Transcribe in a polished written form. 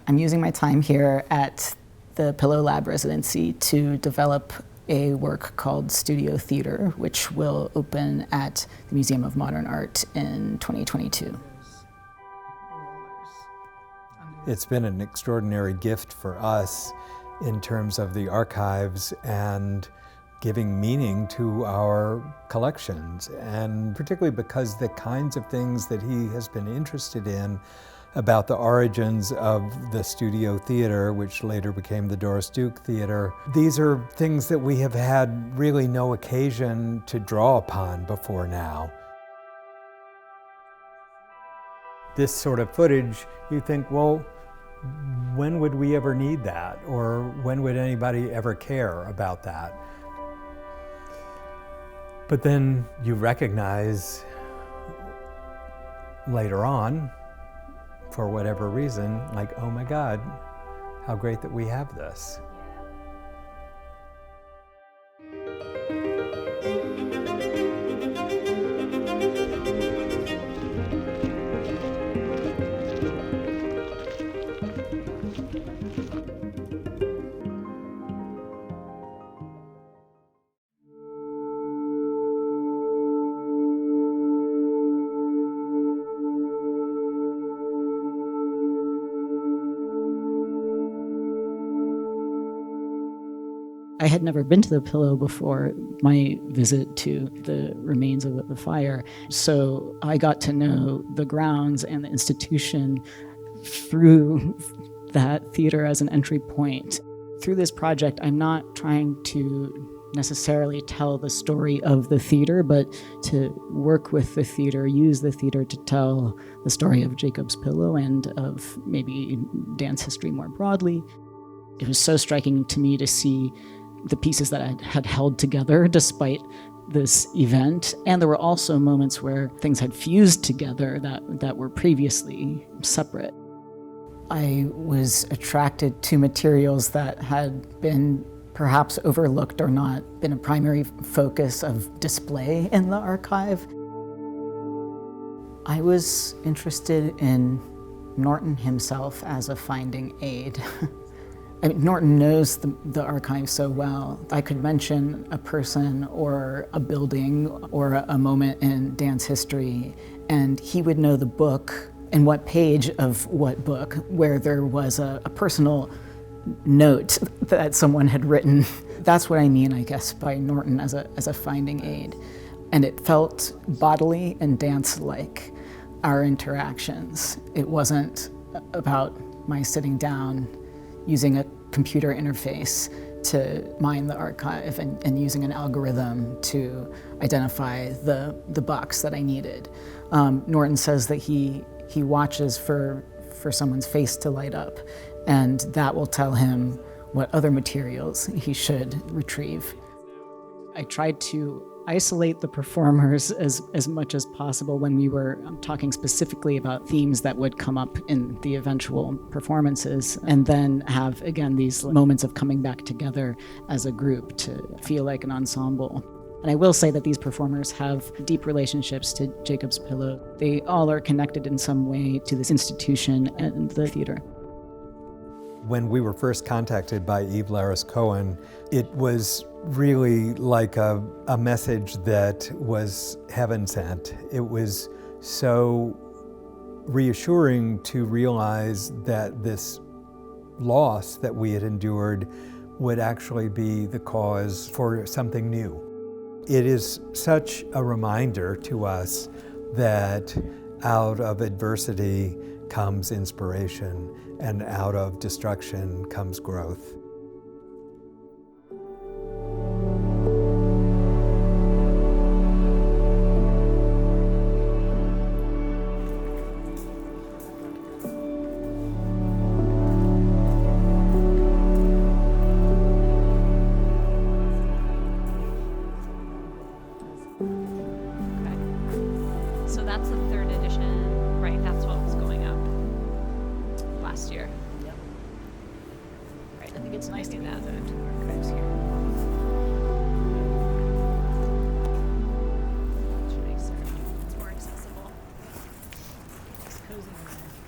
I'm using my time here at the Pillow Lab residency to develop a work called Studio Theatre, which will open at the Museum of Modern Art in 2022. It's been an extraordinary gift for us in terms of the archives and giving meaning to our collections, and particularly because the kinds of things that he has been interested in about the origins of the Studio Theatre, which later became the Doris Duke Theatre. These are things that we have had really no occasion to draw upon before now. This sort of footage, you think, well, when would we ever need that? Or when would anybody ever care about that? But then you recognize later on, for whatever reason, like, oh my God, how great that we have this. I had never been to the Pillow before my visit to the remains of the fire, so I got to know the grounds and the institution through that theater as an entry point. Through this project, I'm not trying to necessarily tell the story of the theater, but to work with the theater, use the theater to tell the story of Jacob's Pillow and of maybe dance history more broadly. It was so striking to me to see the pieces that I had held together despite this event. And there were also moments where things had fused together that were previously separate. I was attracted to materials that had been perhaps overlooked or not been a primary focus of display in the archive. I was interested in Norton himself as a finding aid. I mean, Norton knows the archive so well. I could mention a person or a building or a moment in dance history, and he would know the book and what page of what book where there was a personal note that someone had written. That's what I mean, I guess, by Norton as a finding aid. And it felt bodily and dance-like, our interactions. It wasn't about my sitting down using a computer interface to mine the archive and using an algorithm to identify the box that I needed. Norton says that he watches for someone's face to light up, and that will tell him what other materials he should retrieve. I tried to isolate the performers as much as possible when we were talking specifically about themes that would come up in the eventual performances, and then have, again, these moments of coming back together as a group to feel like an ensemble. And I will say that these performers have deep relationships to Jacob's Pillow. They all are connected in some way to this institution and the theater. When we were first contacted by Yve Laris Cohen, it was really like a message that was heaven sent. It was so reassuring to realize that this loss that we had endured would actually be the cause for something new. It is such a reminder to us that out of adversity comes inspiration, and out of destruction comes growth. So that's the third edition, right? That's what was going up last year. Yep. Right. I think it's nice to add that into the archives here. Much nicer. It's more accessible. It's cozy in there.